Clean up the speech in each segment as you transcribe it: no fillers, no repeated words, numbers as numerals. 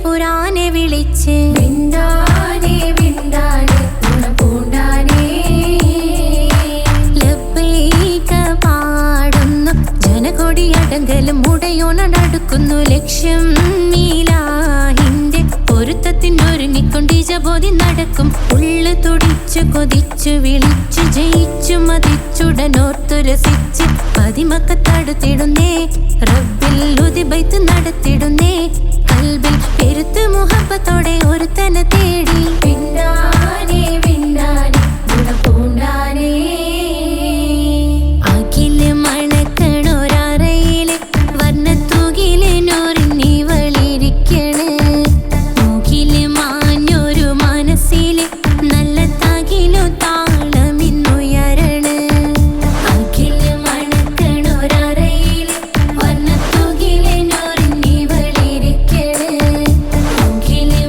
പുരാനെ വിളിച്ച് വിണ്ടാനെ വിണ്ടാനെ ഗുണപൂണ്ടാനെ ലബ്ബൈക പാടുന്നു ജനകൊടിയടങ്കലും മുടയോണടുക്കുന്നു ലക്ഷ്യം നീലാഹിന്റെ പൊരുത്തത്തിനൊരുങ്ങിക്കൊണ്ട് ജബോധി നടക്കും ഉള്ളു തുടിച്ചു കൊതിച്ചു വിളിച്ചു ജയിച്ചു മതിച്ചുടനോർത്തു രസിച്ച് പതിമക്കത്തടുത്തിടുന്നേ റബ്ബിൽ ഉദിബൈത്ത് നടത്തിടുന്നേ കൽബിൽ പെരുത്ത് മുഹബത്തോടെ ഒരുത്തനെ തേടി വിണ്ടാനെ വിണ്ടാനെ ഗുണപൂണ്ടാനെ അഖില് മണക്കണൊരറയില് വർണ്ണത്തൂകില് നൂറിനി വളിരിക്കണ് മൂക്കില് മാഞ്ഞൊരു മനസ്സില് നല്ല തകിലു താളമിന്നുയരണ അഖില് മണക്കണൊരറയില് വർണ്ണത്തൂകില് നൂറിനി വളിരിക്കണ് മൂക്കില്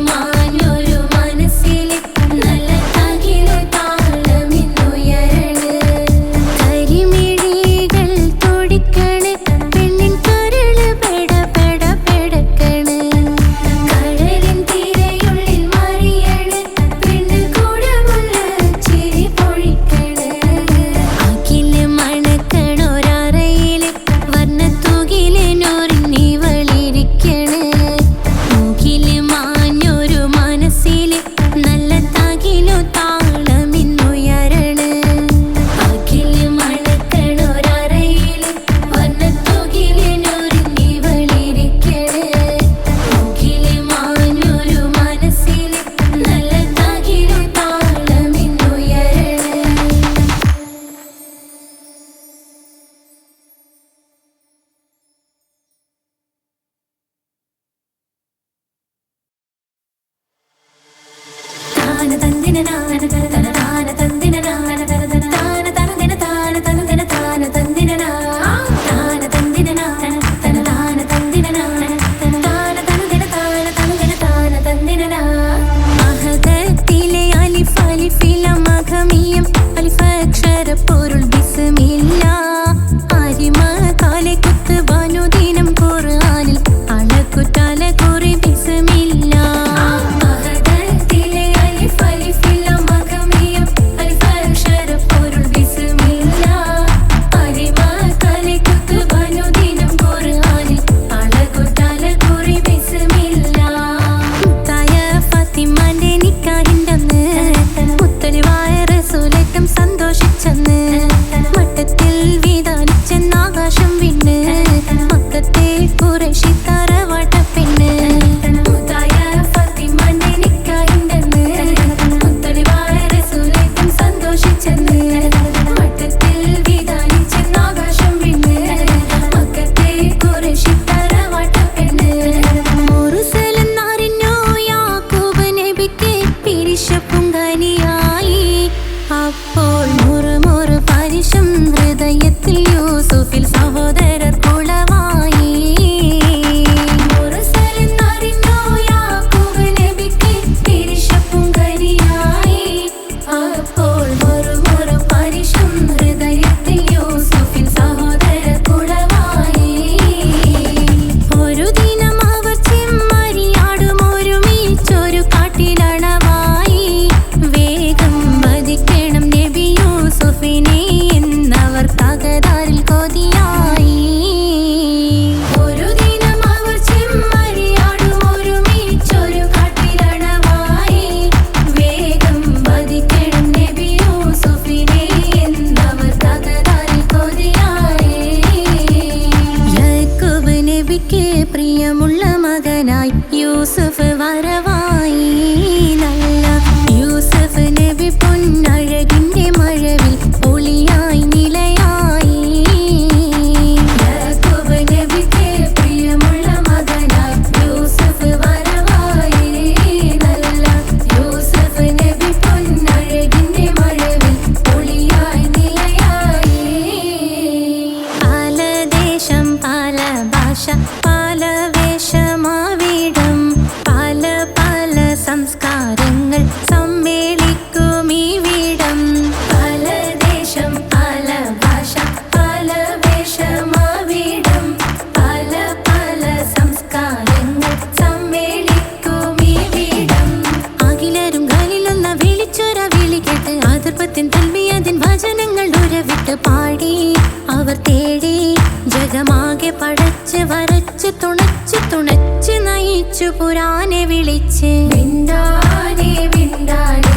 പുരാനെ വിളിച്ച് വിണ്ടാനെ വിണ്ടാനെ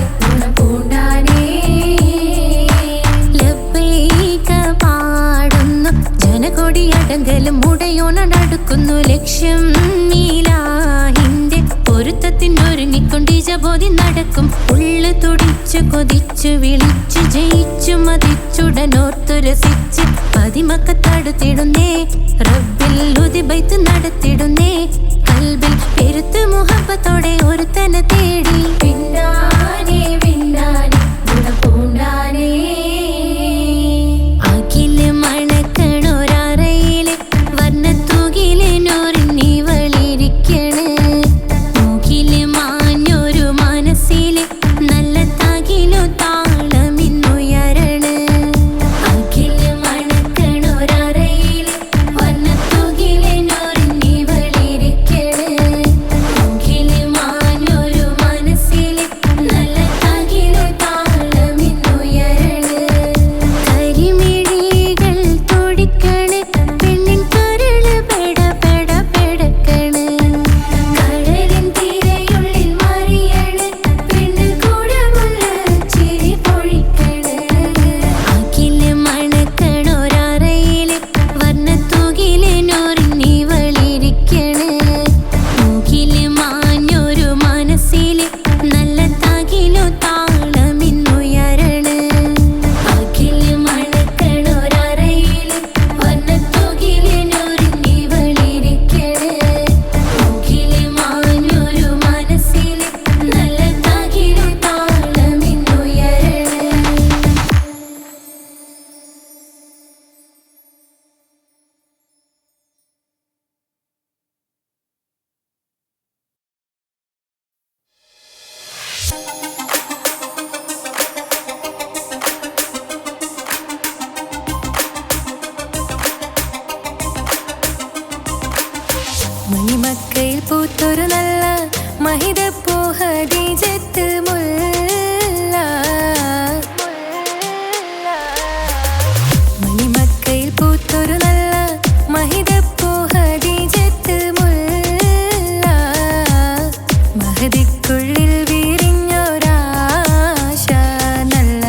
പൂണ്ടാനെ ലബ്ബൈക പാടുന്നു ജനകൊടിയടങ്കലും മുടയോണടുക്കുന്നു ലക്ഷ്യം നീലാഹിന്റെ പൊരുത്തത്തിനൊരുങ്ങിക്കൊണ്ടിജബോധി നടക്കും ഉള്ളു തുടിച്ചു കൊതിച്ചു വിളിച്ചു ജയിച്ചു മതിച്ചുടനോർത്തു രസിച്ച് പതിമക്കത്തടുത്തിടുന്നേ റബ്ബിൽ ഉദിബൈത്ത് നടത്തിടുന്നേ കൽബിൽ പെരുത്ത് മുഹബത്തോടെ ഒരുത്തനെ തേടി പിന്നാനെ പിന്നാനെ ഗുണപൂണ്ടാനെ അഖില് മണക്കണൊരറയില് വർണ്ണത്തൂകില് നൂറിനി വളിരിക്കണ് മൂക്കില് മാഞ്ഞൊരു മനസ്സില് നല്ല തകിലു താളമിന്നുയരണ അഖില് മണക്കണൊരറയില് വർണ്ണത്തൂകില് നൂറിനി വളിരിക്കണ് മൂക്കില് മാഞ്ഞൊരു മനസ്സില് വിരിഞ്ഞൊരാശ നല്ല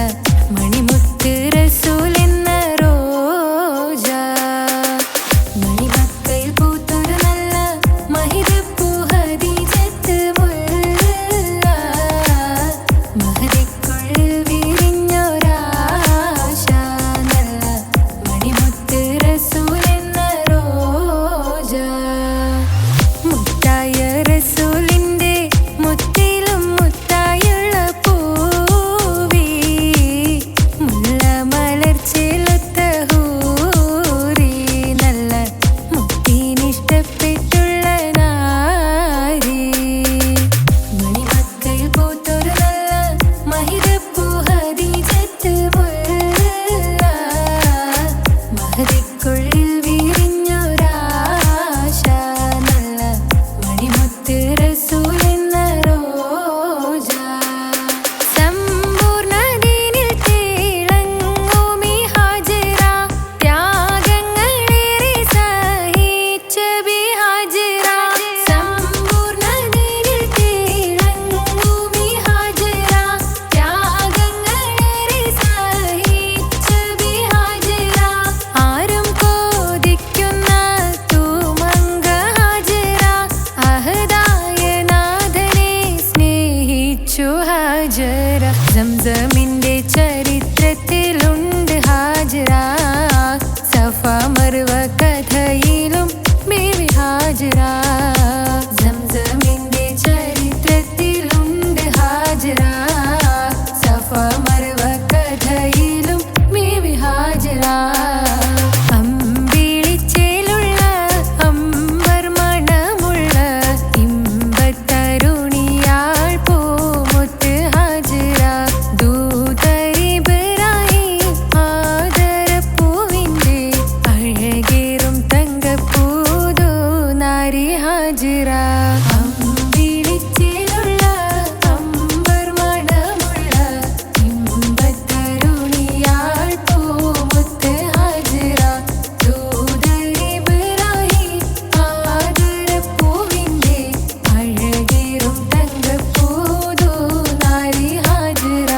മണിമുത്ത് റസൂലെന്ന റോജ മണിമക്കയിൽ പൂത്തൊരു നല്ല മഹിതപ്പൂ ഹദീജത്ത് മുല്ല മഹദിക്കുള്ളിൽ വിരിഞ്ഞൊരാശ നല്ല മണിമുത്ത് റസൂലെന്ന റോജ മുത്തായ റസൂലിന്റെ മുത്തിലും മുത്തായുള്ള പൂവി മുല്ല മലർച്ചെലുത്ത ഹൂറി നല്ല മുത്തിനിഷ്ടപ്പെട്ടുള്ള നാരി മണിമക്കയിൽ പൂത്തൊരു നല്ല മഹിതപ്പൂ ഹദീജത്ത് മുല്ല മഹദിക്കുള്ളിൽ വിരിഞ്ഞൊരാശ നല്ല മണിമുത്ത് റസൂലെന്ന റോജ സമ്പൂർണ്ണ ദീനിൽ തിളങ്ങുമീ ഹാജറ ത്യാഗങ്ങളേറെ സഹിച്ച ബിഹാജറ സമ്പൂർണ്ണ ദീനിൽ തിളങ്ങുമീ ഹാജറ ത്യാഗങ്ങളേറെ സഹിച്ച ബിഹാജറ ആരും കോതിക്കുന്ന തൂമങ്ക ഹാജറ അഹദായ നാഥനെ സ്നേഹിച്ചു ഹാജറ സംസമിന്റെ ചരിത്രത്തിലുണ്ട് ഹാജറ സഫ മർവ കഥയിലും ബീവി ഹാജറ സംസമിന്റെ ചരിത്രത്തിലുണ്ട് ഹാജറ സഫ മർവ കഥയിലും ബീവി ഹാജറ അമ്പിളിച്ചേലുള്ള അമ്പർ മണമുള്ള ഇമ്പത്തരുണിയാൾ പൂമുത്ത് ഹാജറ ദൂതരിബ്രാഹിം ആദരപ്പൂവിന്റെ അഴകേറും തങ്കപ്പൂതോ നാരി ഹാജറ അമ്പിളിച്ചേലുള്ള അമ്പർ മണമുള്ള ഇമ്പത്തരുണിയാൾ പൂമുത്ത് ഹാജറ ദൂതരിബ്രാഹിം ആദരപ്പൂവിന്റെ അഴകേറും തങ്കപ്പൂതോ നാരി ഹാജറ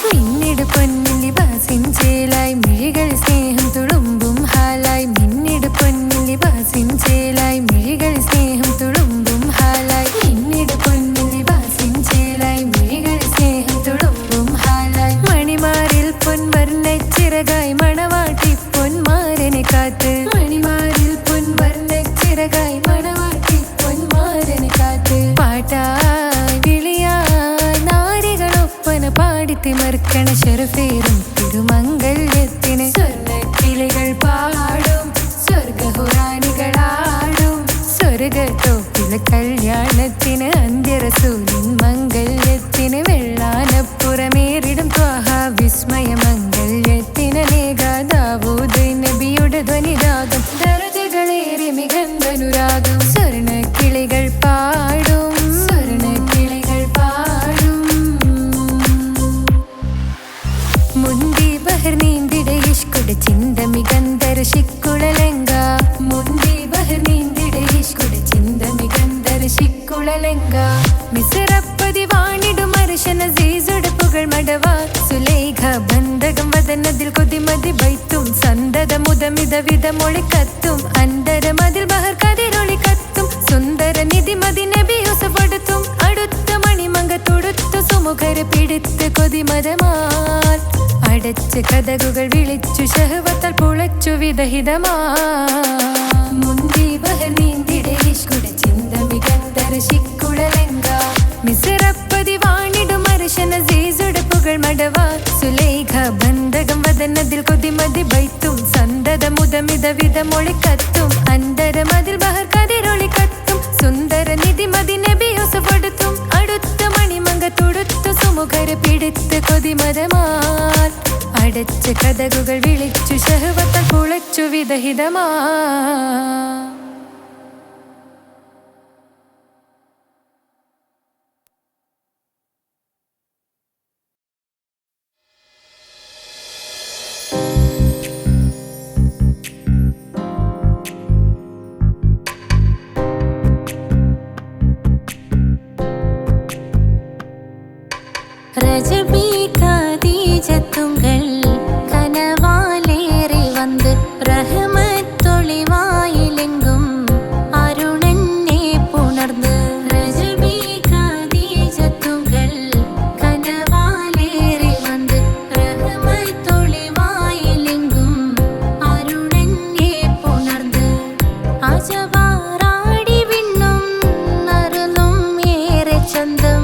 മിന്നിട് പൊന്നിൽ ലിബാസിൻ ചേലായി മിഴികൾ സ്നേഹം തുളുമ്പും ഹാലായി മിന്നിട് പൊന്നിൽ ലിബാസിൻ ചേലായി മിഴികൾ സ്നേഹം തുളുമ്പും ഹാലായി മിന്നിട് പൊന്നിൽ ലിബാസിൻ ചേലായി മിഴികൾ സ്നേഹം തുളുമ്പും ഹാലായി മണിമാരിൽ പൊൻവർണ്ണച്ചിറകായി മണവാട്ടി പൊന്മാരനെ കാത്ത് മണിമാരിൽ പൊൻവർണ്ണച്ചിറകായി മണവാട്ടി പൊന്മാരനെ കാത്ത് പാട്ടായി വിളിയായി നാരികളൊപ്പന പാടിത്തിമർക്കണ ശരഫേറും തിരുമംഗല്യത്തിന് സ്വർണ്ണക്കിളികൾ പാടും സ്വർഗഹുറാനികളാടും സ്വർഗത്തോപ്പില കല്യാണത്തിന് അന്ത്യറസൂലിൻ മംഗല്യത്തിന് വെള്ളാനപ്പുറമേറിടും ത്വാഹ വിസ്മയ മംഗല്യത്തിന് ദാവൂദ് നബിയുടെ ധ്വനിരാഗം ദരജകളേറെ മികന്ധനുരാഗം സ്വർണ്ണക്കിളികൾ പാടും സ്വർണ്ണക്കിളികൾ പാടും മുന്തി ബഹർ നീന്തിട ഇഷ്കുട ചിന്ത മികന്ധര ശിക്കുളലങ്ക മുന്തി ബഹർ നീന്തിട ഇഷ്കുട ചിന്ത മികന്ധര ശിക്കുളലങ്ക മിസറപ്പതി വാണിടും അർശന സീസുട പുകൾ മടവ സുലൈഖ ബന്ധകം വദനതിൽ കൊതിമതി ബൈത്തും സന്തത മുതമിത വിധ മൊളിക്കത്തും അന്തരമതിൽ ബഹർ കതിരൊളി കത്തും സുന്ദര നിധിമതി നബി യൂസഫടുത്തും അടുത്ത മണിമങ്ക തൊടുത്തു സുമുഖര പിടിത്ത് കൊതിമതമാൽ അടച്ച് കഥകുകൾ വിളിച്ചു ശഹവത്താൽ പുളച്ചു വിദഹിതമാ മുന്തി ബഹർ നീന്തിട ഇഷ്കുട ചിന്ത മികന്ധര ശിക്കുളലങ്ക മിസറപ്പതി വാണിടും അർശന സീസുട പുകൾ മടവ സുലൈഖ ബന്ധകം വദനതിൽ കൊതിമതി ബൈത്തും സന്തത മുതമിത വിധ മൊളിക്കത്തും അന്തരമതിൽ ബഹർ കതിരൊളി കത്തും സുന്ദര നിധിമതി നബി യൂസഫടുത്തും അടുത്ത മണിമങ്ക തൊടുത്തു സുമുഖര പിടിത്ത് കൊതിമതമാൽ അടച്ച് കഥകുകൾ വിളിച്ചു ശഹവത്താൽ പുളച്ചു വിദഹിതമാ ரஜபி கதீஜத்துங்கள் கனவாலேறி வந்து ரஹமத்தொளிவாயிலெங்கும் அருணன்னே புணர்ந்து ரஜபி கதீஜத்துங்கள் கனவாலேறி வந்து ரஹமத்தொளிவாயிலெங்கும் அருணன்னே புணர்ந்து അജവാറാടി വിണ്ണും നറുന്നും ഏറെ ചന്തം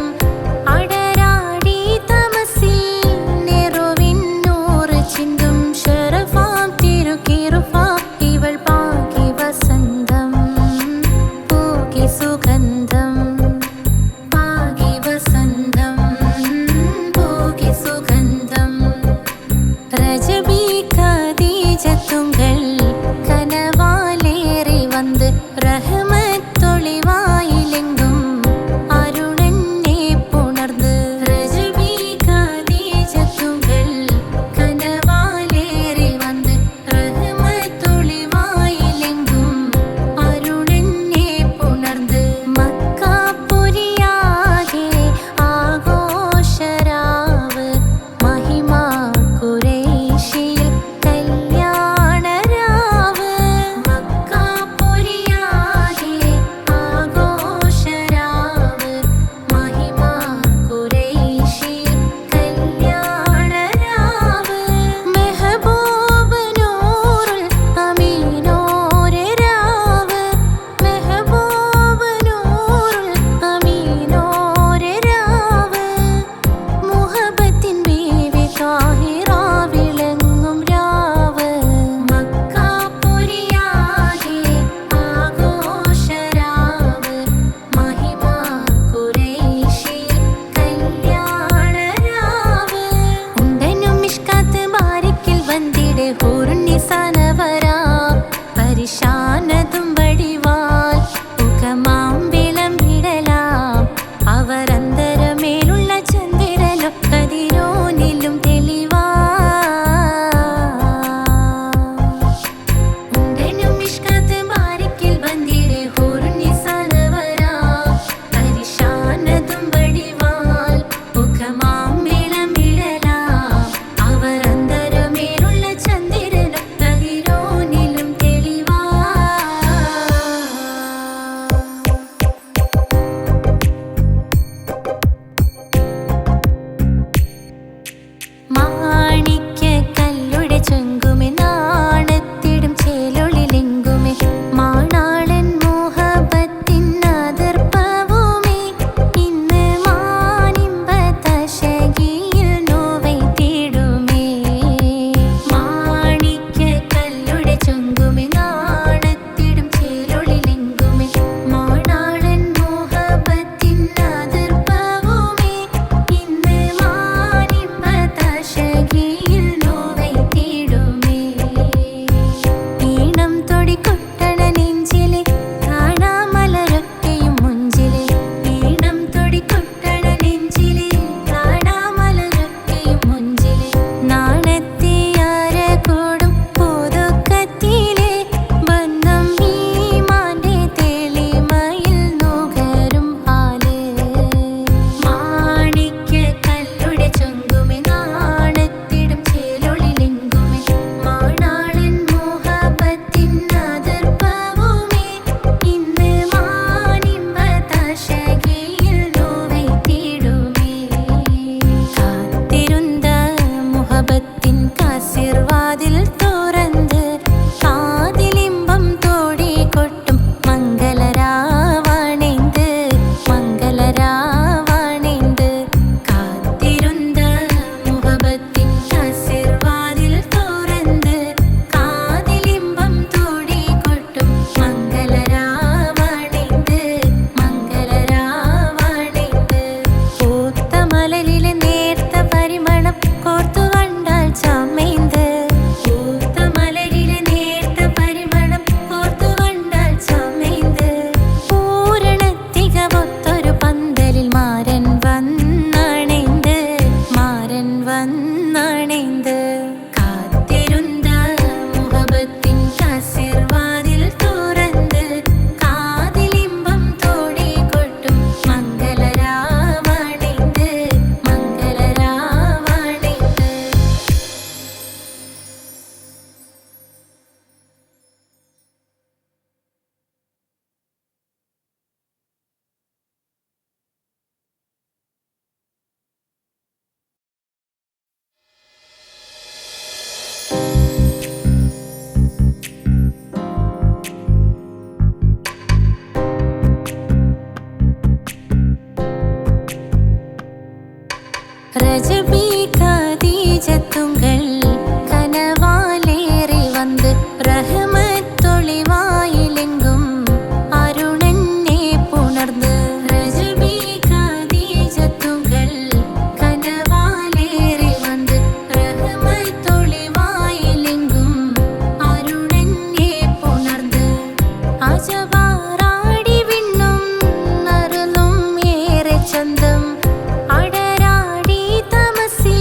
അടരാടി തമസിൽ നെറുവി രജബി ഖദീജത്തുങ്കൾ കനവാലേറി വന്ന് റഹ്മത്തൊളിവായിലെങ്കും അരുണനെ പുണർന്ന് രജബി ഖദീജത്തുങ്കൾ കനവാലേറി വന്ന് റഹ്മത്തൊളിവായിലെങ്കും അരുണനെ പുണർന്ന് അജവാറാടി വിണ്ണും നറുന്നും ഏറെ ചന്തം അടരാടി തമസിൽ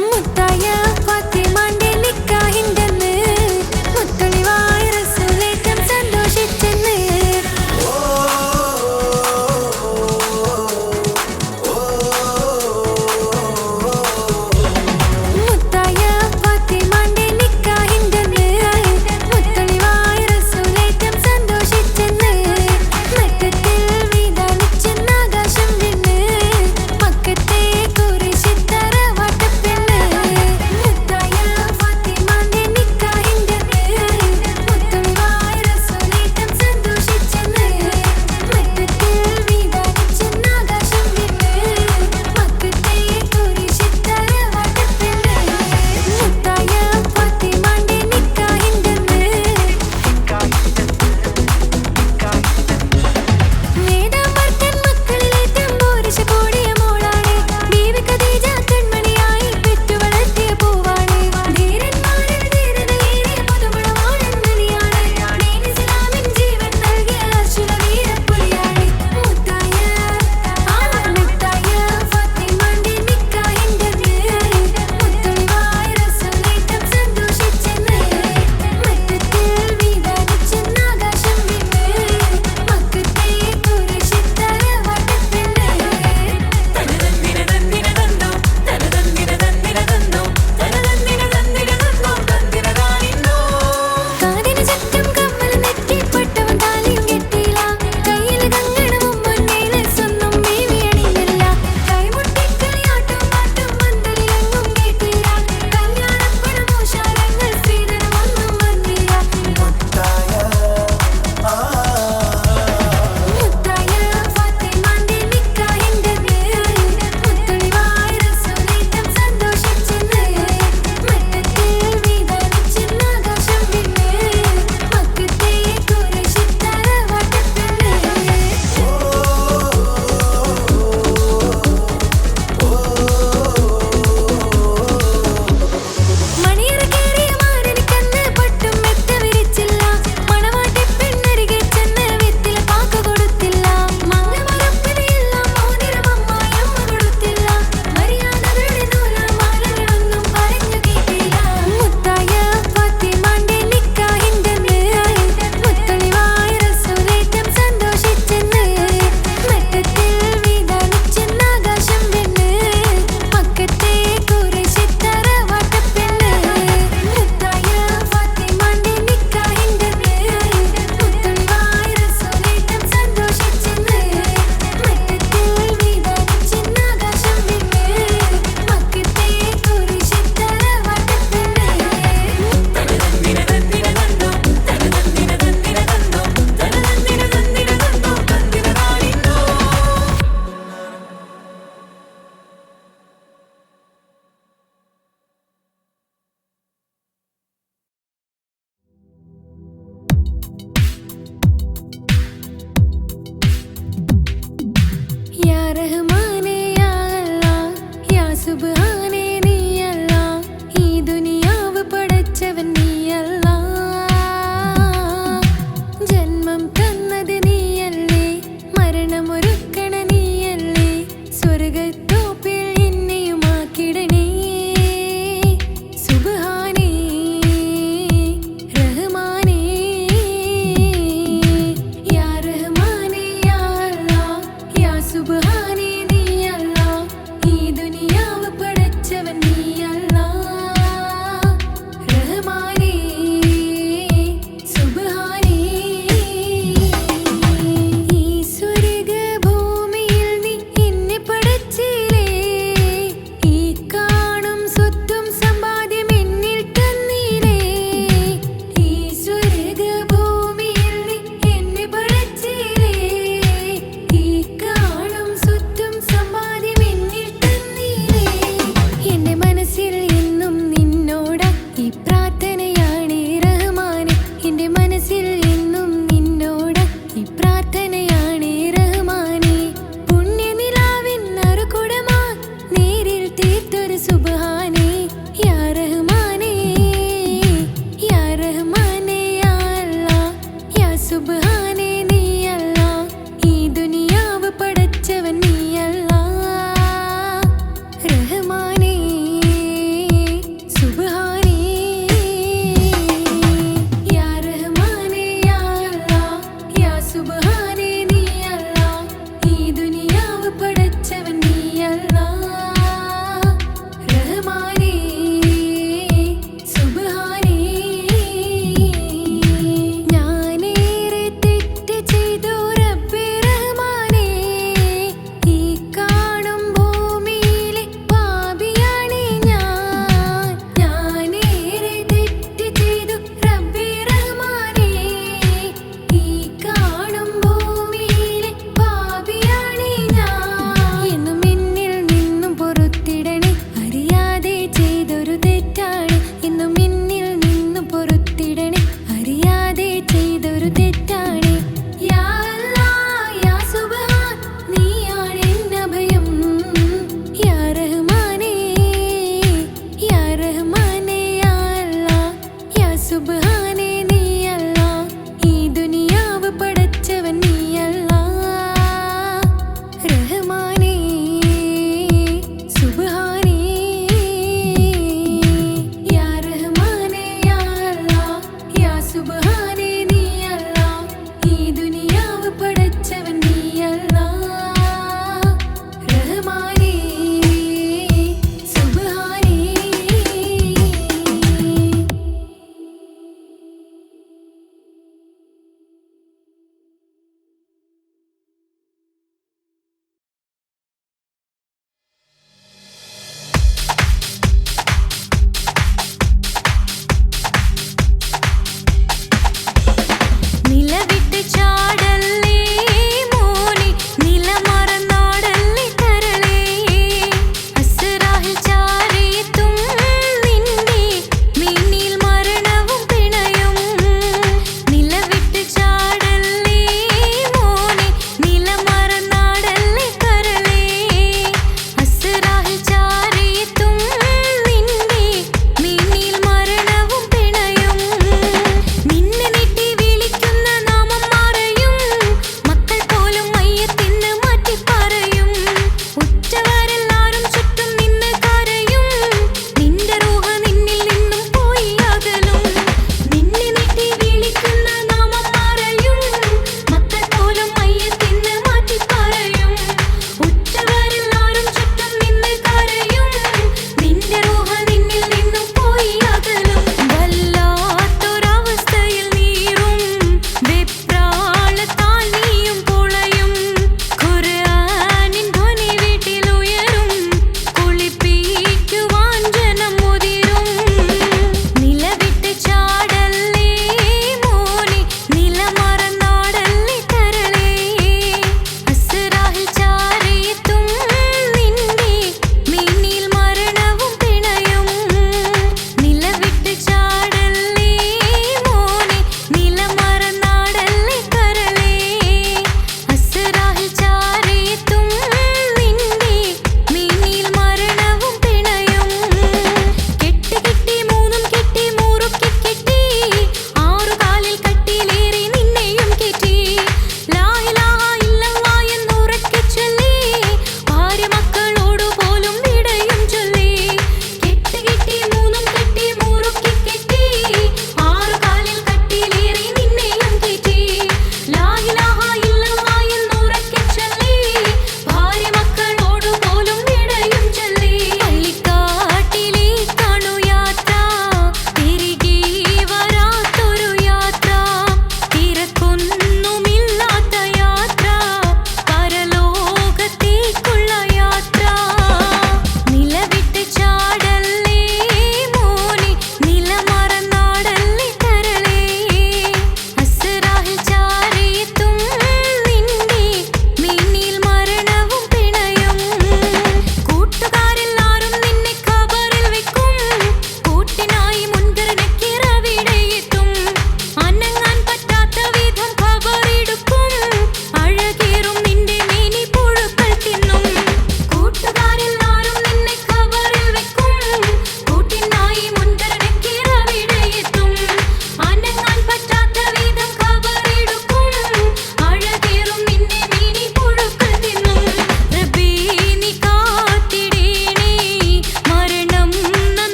മുത്തായ ഫാത്തിമാന്റെ നിക്കാഹിന്റെന്ന് മുത്തൊളിവായ റസൂലേറ്റം സന്തോഷിച്ചെന്ന്. മുത്തായ ഫാത്തിമാന്റെ നിക്കാഹിന്റെന്ന് മുത്തൊളിവായ റസൂലേറ്റം സന്തോഷിച്ചെന്ന്.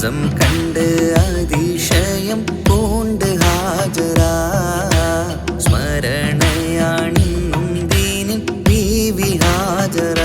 സംസം കണ്ട് അതിശയം പൂണ്ട് ഹാജറ സ്മരണയാണിന്നും ദീനിൻ ബീവി ഹാജറ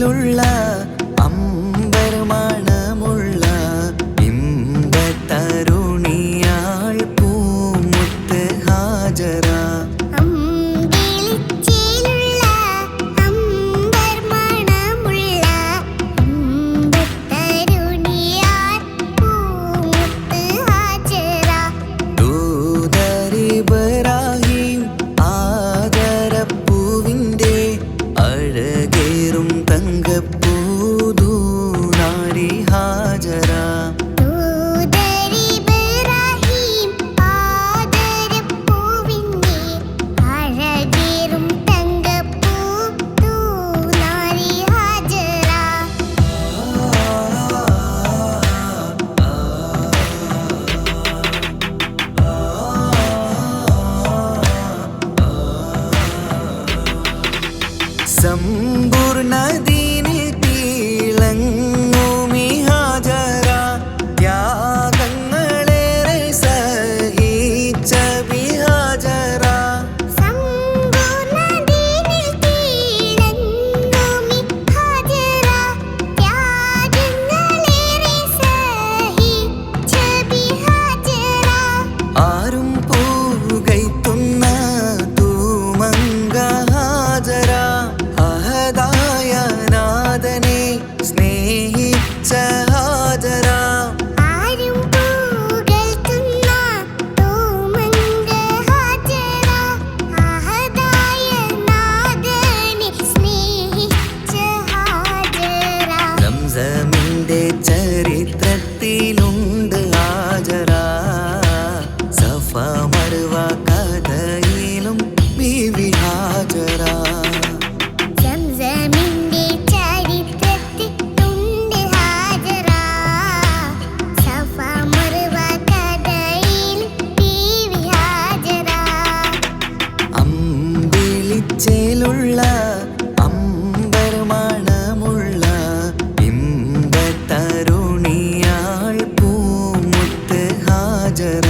ചേലുള്ള അമ്പർമണമുള്ള ഇമ്പത്തരുണിയാൾ പൂമുത്ത് ഹാജറ ചേലുള്ള അമ്പർമണമുള്ള ഇമ്പത്തരുണിയാൾ പൂമുത്ത് ഹാജറ ദൂതരിബ്രാഹിം ആദരപ്പൂവിൻ്റെ അഴകേറും തങ്കപ്പൂതൂനാരി ഹാജറ സമ്പൂർണ്ണ ദീനിൽ തിളങ്ങുമി ഹാജറ ത്യാഗങ്ങളേറെ സഹിച്ച ബിഹാജറ ആരും പൂകൈത്തുന്ന തൂമങ്ക ഹാജറ അഹദായ നാഥനെ സ്നേഹിച്ച ഹാജറ സംസമിന്റെ ചരിത്രത്തിലുണ്ട് ഹാജറ സഫ മർവ കഥയിലും ബീവി ഹാജറ ചേലുള്ള അമ്പർമണമുള്ള ഇമ്പത്തരുണിയാൾ പൂമുത്ത് ഹാജറ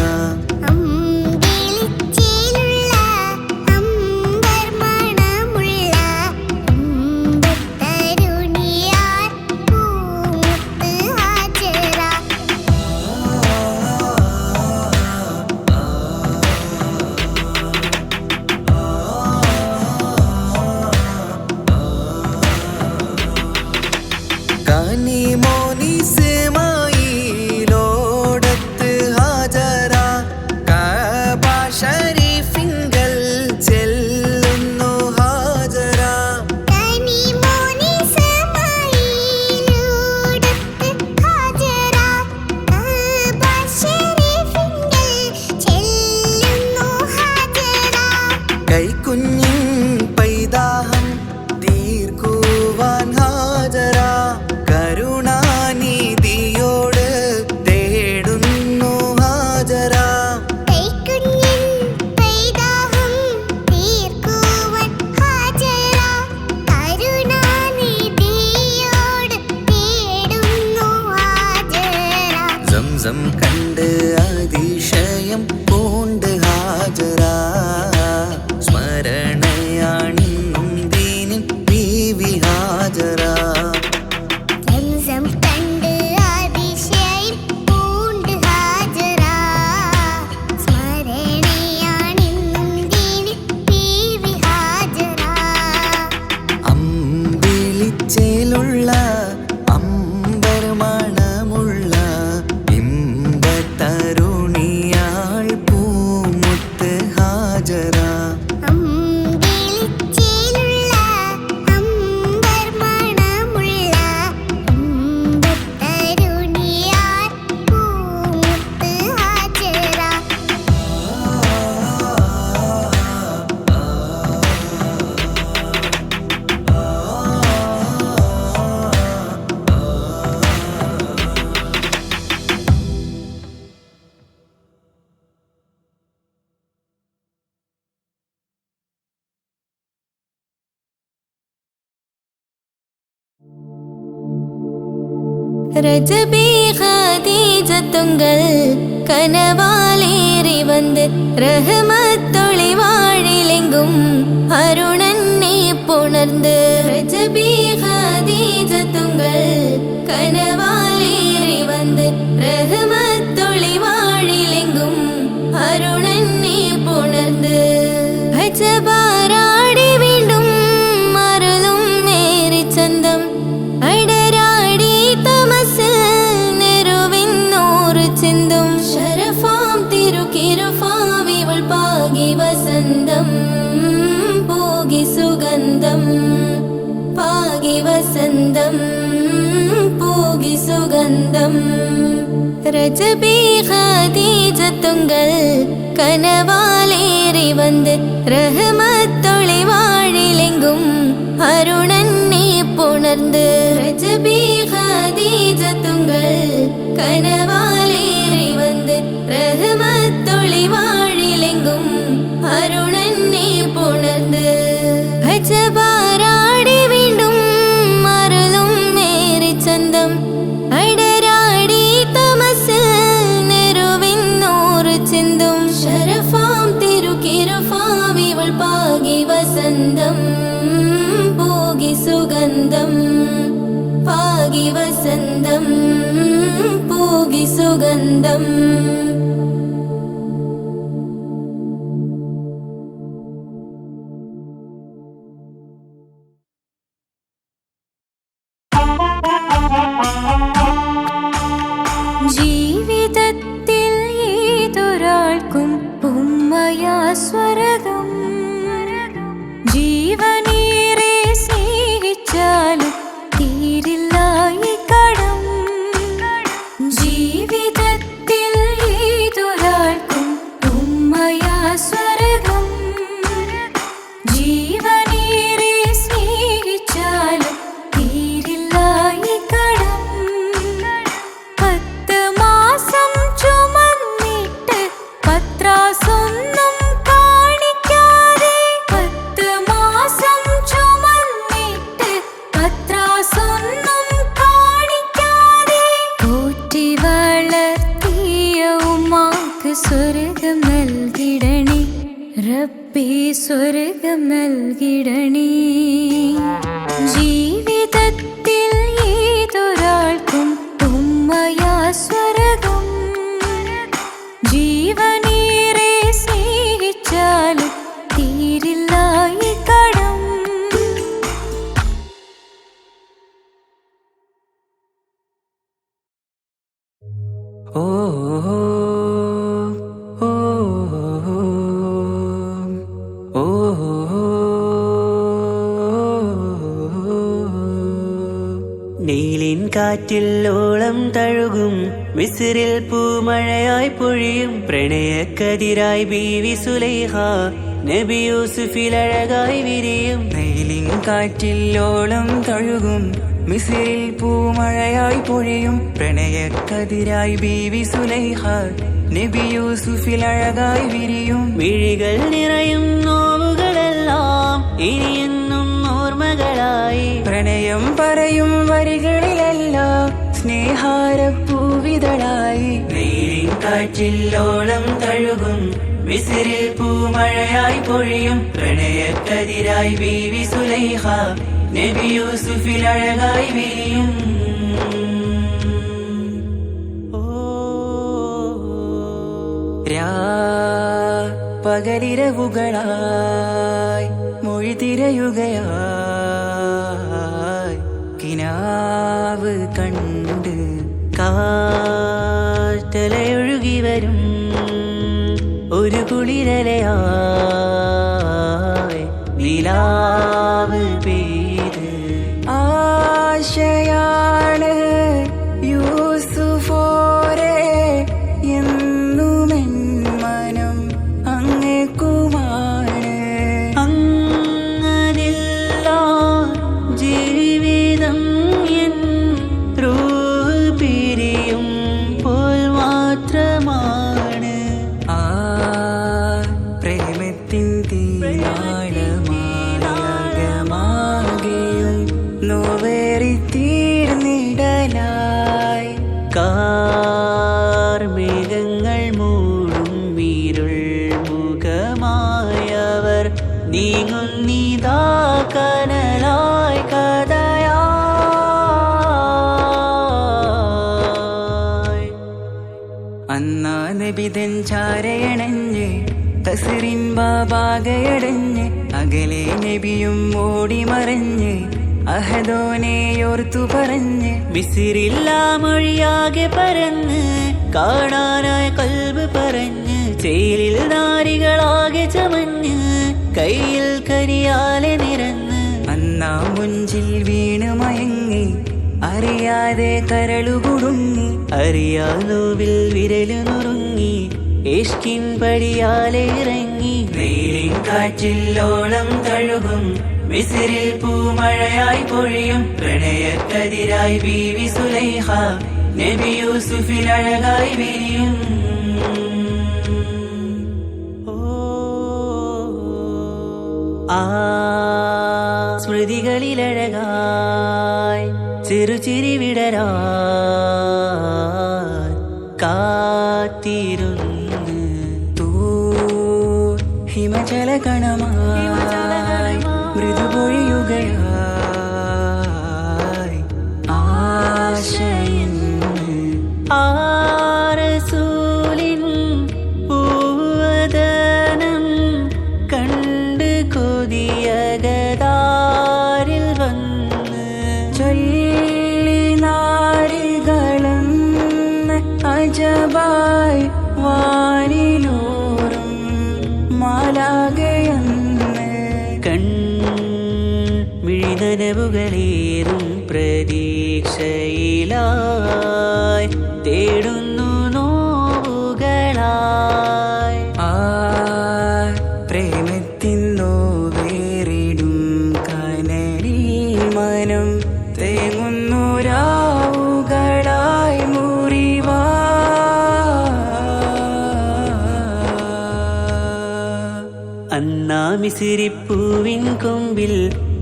കനിമോനിസ്മായിലോടത്ത് ഹാജറ കഅബ ശരീഫിങ്കൽ ചെല്ലുന്നു ഹാജറ കൈക്കുഞ്ഞിൻ പൈതാഹം തീർക്കുവാൻ ഹാജറ കരുണാനിധിയോട് തേടുന്നു ഹാജറ കരുണാനിധിയോട് ഹാജര ரஜபி ஹதீஜத்துங்கள் கனவாலேறி வந்து ரஹ்மத்தொளி வாழிலெங்கும் அருணன்னே புணர்ந்து ரஜபி ஹதீஜத்துங்கள் கனவாலேறி வந்து ரஹ்மத்தொளி வாழிலெங்கும் அருணன்னே புணர்ந்து அஜபாராடி வீண்டும் மருளும் நேரி சந்தம் அடராடி തമസിൽ നെരുവിന്നൂറ് ചിന്തും ശരഫാം തിരുക്കിരുഫാവിവൾ പാകി വസന്തം പോകി സുഗന്ധം പാകി വസന്തം പോകി സുഗന്ധം രജബി ഖദീജത്തുങ്കൾ കനവാലേറി വന്ന് റഹ്മത്തൊളി വാഴിലെങ്കും അരുണന്നെ പുണർந்து രജബി ഖദീജത്തുങ്കൾ കനവാലേറി വന്ന് റഹ്മത്തൊളി വാഴിലെങ്കും അരുണന്നെ പുണർந்து അജബാരാടി വീണ്ടും മരുളും നേരി ചന്തം അടരാടി തമസിൽ നെരുവിന്നൂറ് ചിന്തും ശരഫാം തിരുക്കിരുഫാവിവൾ പാകി വസന്തം പോകി സുഗന്ധം പാകി വസന്തം പോകി സുഗന്ധം ജീവിതത്തിൽ ഏതൊരാൾക്കും ഉമ്മയാ സ്വർഗം ജീവനേറെ സ്നേഹിച്ചാലും തീരില്ല ഈ കടം ജീവിതത്തിൽ ഏതൊരാൾക്കും ഉമ്മയാ സ്വർഗം ജീവനേറെ സ്നേഹിച്ചാലും തീരില്ല ഈ കടം 10 മാസം ചുമന്നിട്ട് പത്രാസൊന്നും കാണിക്കാതെ 10 മാസം ചുമന്നിട്ട് പത്രാസൊന്നും കാണിക്കാതെ പോറ്റി വളർത്തിയ ഉമ്മാക്ക് സ്വർഗം നൽകിടണേ റബ്ബേ സ്വർഗം നൽകിടണേ ജീവിതത്തിൽ ഏതൊരാൾക്കും ഉമ്മയാ സ്വർഗം ജീവനേറെ സ്നേഹിച്ചാലും തീരില്ല ഈ കടം ഓ ഓ ഓ നീലിൻ കാറ്റിൽ ഓളം തഴുകും മിസ്രിൽ പൂമഴയായി പൊഴിയും പ്രണയക്കതിരായി ബീവി സുലൈഹ നബി യൂസുഫിൽ അഴകായി വിരിയും നീലിൻ കാറ്റിൽ ഓളം തഴുകും മിസ്രിൽ പൂമഴയായി പൊഴിയും പ്രണയക്കതിരായി ബീവി സുലൈഹ നബി യൂസുഫിൽ അഴകായി വിരിയും മിഴികൾ നിറയും നോവുകളെല്ലാം ഇനിയെന്നും ഓർമ്മകളായി പ്രണയം പറയും വരികളിലെല്ലാം സ്നേഹാരപ്പൂവിതളായി നീലിൻ കാറ്റിൽ ഓളം തഴുകും മിസ്രിൽ പൂമഴയായി പൊഴിയും പ്രണയക്കതിരായി ബീവി സുലൈഹ നബി യൂസുഫിൽ അഴകായി വിരിയും പകലിരവുകളായി മൊഴി തിരയുകയായി കിനാവ് കണ്ട് കാറ്റലയൊഴുകി വരും ഒരു കുളിരലയാ തീനാളമാകമാകെയും നോവേറിത്തീർന്നിടലായി കാർമേഘങ്ങൾ മൂടും വീരുൾ മുഖമായവർ നീങ്ങുന്നിതാ കനലായി കഥയായി. അന്നാ നബിതൻ ചാരയണഞ്ഞ് കസറിൻ ബാബാകയടഞ്ഞ് അകലെ നബിയും ഓടിമറഞ്ഞ് അഹദോനെയോർത്തു പറഞ്ഞ് മിസിറില്ലാ മൊഴിയാകെ പരന്ന് കാണാനായി കൽബ് പറഞ്ഞ് ചേലിൽ നാരികളാകെ ചമഞ്ഞ് കയ്യിൽ കരിയാലെ നിറന്ന് അന്നാ മുഞ്ചിൽ വീണ് മയങ്ങി അറിയാതെ കരളുകുടുങ്ങി അറിയാലോവിൽ വിരലു നുറുങ്ങി ഇഷ്കിൻ പടിയാലെ ഇറങ്ങി വെയിലിൻ കാറ്റില്ലോളം തഴുകും മിസിറിൽ പൂമഴയായി പൊഴിയും പ്രണയക്കതിരായി ബീവി സുലൈഹ നബി യൂസുഫിൽ അഴകായി വിരിയും. ആ സ്മൃതികളിലഴകായി ചെറുചിരി വിടരാൻ കാത്തിരുന്ന് ഹിമജല കണമായി മൃദുപൊഴിയുകയായി ആശയിൻ ആരസൂലിൻ പൂവദനം കണ്ട് കൊതിയകതാരിൽ വന്ന് ചൊല്ലി നാരികളെന്ന് അജബായി വാനിലൂറും മാലാകയെന്ന് കൺമിഴിനനവുകളേറും പ്രതീക്ഷയിലായി തേടുന്നു നോവുകളായി ആ പ്രേമത്തിൻ നോവേറിടും കനലിൽ മനം തേങ്ങുന്നു രാവുകളായി മുറിവാ. അന്നാ മിസിരിപ്പൂവിൻ കൊമ്പിൽ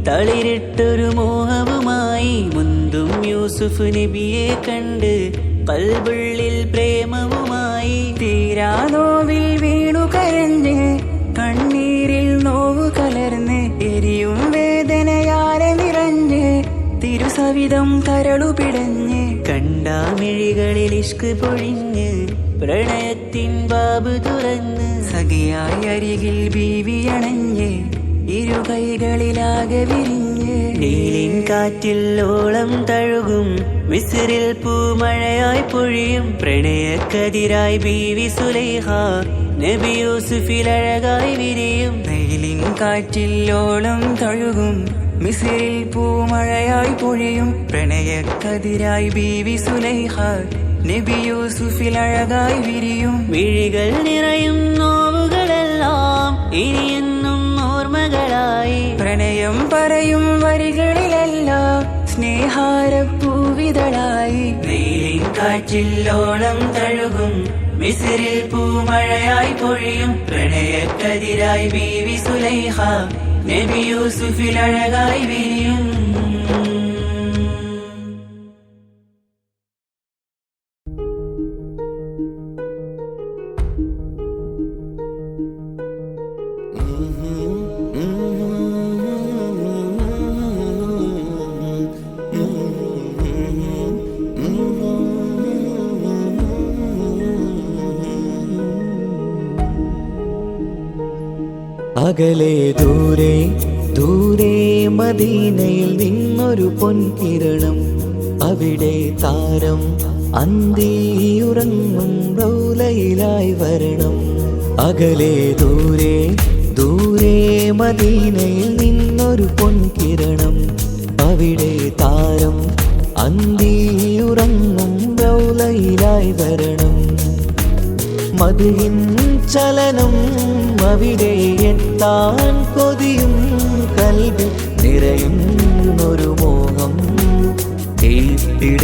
തളിരിട്ടൊരു മോഹവുമായി മുന്തും യൂസുഫ് നബിയെ കണ്ട് കൽബുള്ളിൽ പ്രേമവുമായി തീരാനോവിൽ വീണു കരഞ്ഞ് കണ്ണീരിൽ നോവു കലർന്ന് എരിയും വേദനയാലെ നിറഞ്ഞ് തിരുസവിധം കരളു പിടഞ്ഞ് കണ്ടാമിഴികളിൽ ഇഷ്ക് പൊഴിഞ്ഞ് പ്രണയത്തിൻ ബാബ് തുറന്ന് സഖിയായി അരികിൽ ബീവിയണഞ്ഞ് ഇരുകൈകളിലാകെ വിരിഞ്ഞ് നീലിൻ കാറ്റില്ലോളം തഴുകും മിസിറിൽ പൂമഴയായി പൊഴിയും പ്രണയക്കതിരായി ബീവി സുലൈഹ നബി യൂസുഫിൽ അഴകായി വിരിയും നീലിൻ കാറ്റില്ലോളം തഴുകും മിസിറിൽ പൂമഴയായി പൊഴിയും പ്രണയക്കതിരായി ബീവി സുലൈഹ നബി യൂസുഫിൽ അഴകായി വിരിയും. മിഴികൾ നിറയും നോവുകളെല്ലാം ഇനിയെന്നും ഓർമ്മകളായി പ്രണയം പറയും വരികളിലെല്ലാം സ്നേഹാരപ്പൂവിതളായി വെയിലിൻ കാറ്റില്ലോളം തഴുകും മിസിറിൽ പൂമഴയായി പൊഴിയും പ്രണയക്കതിരായി ബീവി സുലൈഹ നബി യൂസുഫിൽ അഴകായി വിരിയും. അകലെ ദൂരെ ദൂരെ മദീനയിൽ നിന്നൊരു പൊൻകിരണം അവിടെ താരം അന്തിയുറങ്ങും റൗലയിലായി വരണം. അകലെ ദൂരെ ദൂരെ മദീനയിൽ നിന്നൊരു പൊൻകിരണം അവിടെ താരം അന്തിയുറങ്ങും റൗലയിലായി വരണം. മദിഹിൻ ചലനം അവിടെ എത്താൻ കൊതിയും കൽബിൽ നിറയുന്നൊരു മോഹം ഏറ്റിടുയാരാഹിമേ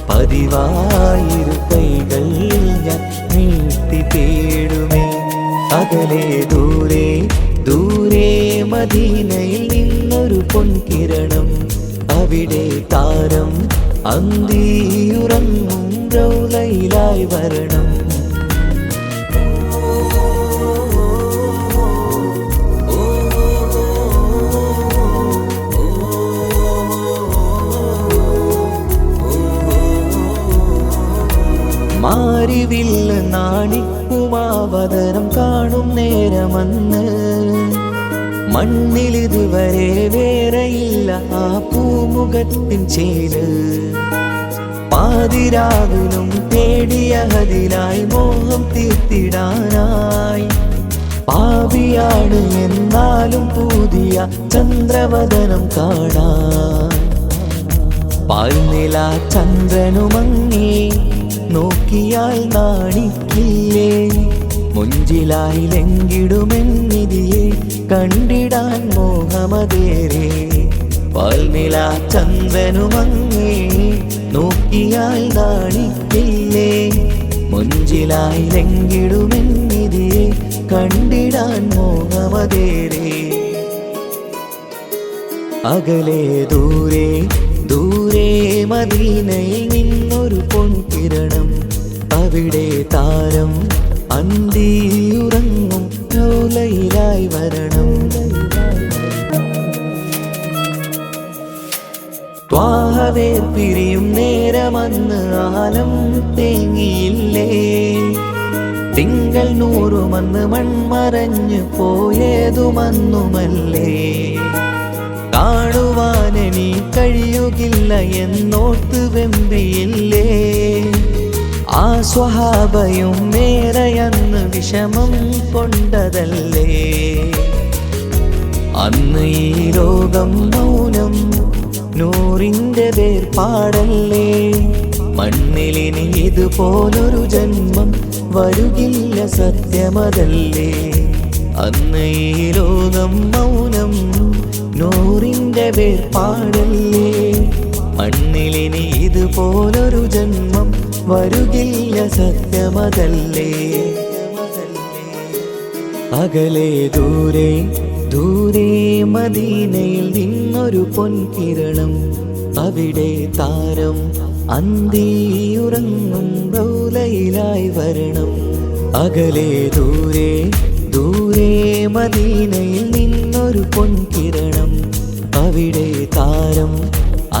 പതിവായിരു കൈകൾ ഞാൻ നീട്ടി തേടുമേ. അകലെ ദൂരെ ദൂരെ മദീനയിൽ നിന്നൊരു പൊൻകിരണം, അവിടെ താരം അന്തിയുറങ്ങും റൗളയിലായി വരണം. മാരിവില്ല് നാണിക്കുമാവതരം കാണും നേരമന്ന്, മണ്ണിലിതുവരെ വേറെയില്ല ആ പൂമുഖത്തിൻ ചേല്. പാതിരാവിലും തേടിയ ഹദിനായി മോഹം തീർത്തിടാനായി, പാപിയാണ് എന്നാലും പുതിയ ചന്ദ്രവദനം കാണാൻ. പാൽനില ചന്ദ്രനുമങ്ങി നോക്കിയാൽ നാണിക്കില്ലേ, മുഞ്ചിലായി ലംഘിടുമെന്നിതിയെ കണ്ടിടാൻ മോഹമതേറെ. പാൽനില ചന്ദ്രനുമങ്ങി നോക്കിയാൽ നാണിക്കില്ലേ, മുഞ്ചിലായി ലംഘിടുമെന്നിതിയെ കണ്ടിടാൻ മോഹമതേറെ. അകലെ ദൂരെ ദൂരെ മദീനയിൽ നിന്നൊരു പൊൻകിരണം, അവിടെ താരം അന്തിയുറങ്ങും റൗളയിലായി വരണം. ത്വാഹവേർ പിരിയും നേരമന്ന് ആലം തേങ്ങിയില്ലേ, തിങ്കൾ നൂറുമന്ന് മൺമറഞ്ഞു പോയതുമന്നുമല്ലേ. കാണുവാനെനി കഴിയുകില്ല എന്നോർത്ത് വെമ്പിയില്ലേ, ആ സ്വഹാബയും മേറയന്ന് വിഷമം കൊണ്ടതല്ലേ. അന്ന് ഈ ലോകം മൗനം, നൂറിൻ്റെ വേർപാടല്ലേ. മണ്ണിലിനി ഇതുപോലൊരു ജന്മം വരുകില്ല സത്യമതല്ലേ. അന്ന് ഈ ലോകം മൗനം, നൂറിൻ്റെ വേർപാടല്ലേ. മണ്ണിലിനി ഇതുപോലൊരു ജന്മം വരുകില്ല സത്യമതല്ലേ. അകലെ ദൂരെ ദൂരെ മദീനയിൽ നിന്നൊരു പൊൻകിരണം, അവിടെ താരം അന്തിയുറങ്ങും റൗളയിലായി വരണം. അകലെ ദൂരെ ദൂരെ മദീനയിൽ നിന്നൊരു പൊൻകിരണം, അവിടെ താരം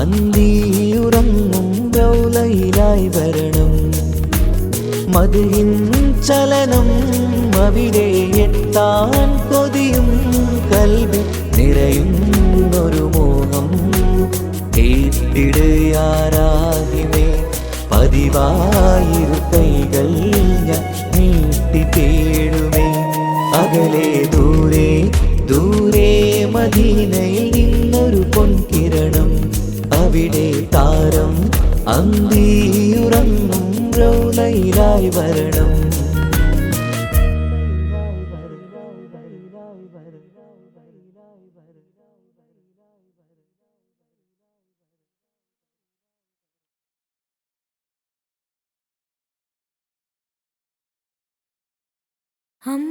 അന്തിയുറങ്ങും റൗളയിലായി വരണം. മദ്ഹിൻ ചലനം അവിടെ എത്താൻ കൊതിയും, കൽബിൽ നിറയുന്നൊരു മോഹം കേട്ടിടുയാരാഹിമേ. പതിവായിരു കൈകൾ ഞാൻ നീട്ടി തേടുമേ. അകലെ ദൂരെ ദൂരെ മദീനയിൽ നിന്നൊരു പൊൻകിരണം, അവിടെ താരം അന്തിയുറങ്ങും റൗളയിലായി വരണം. हम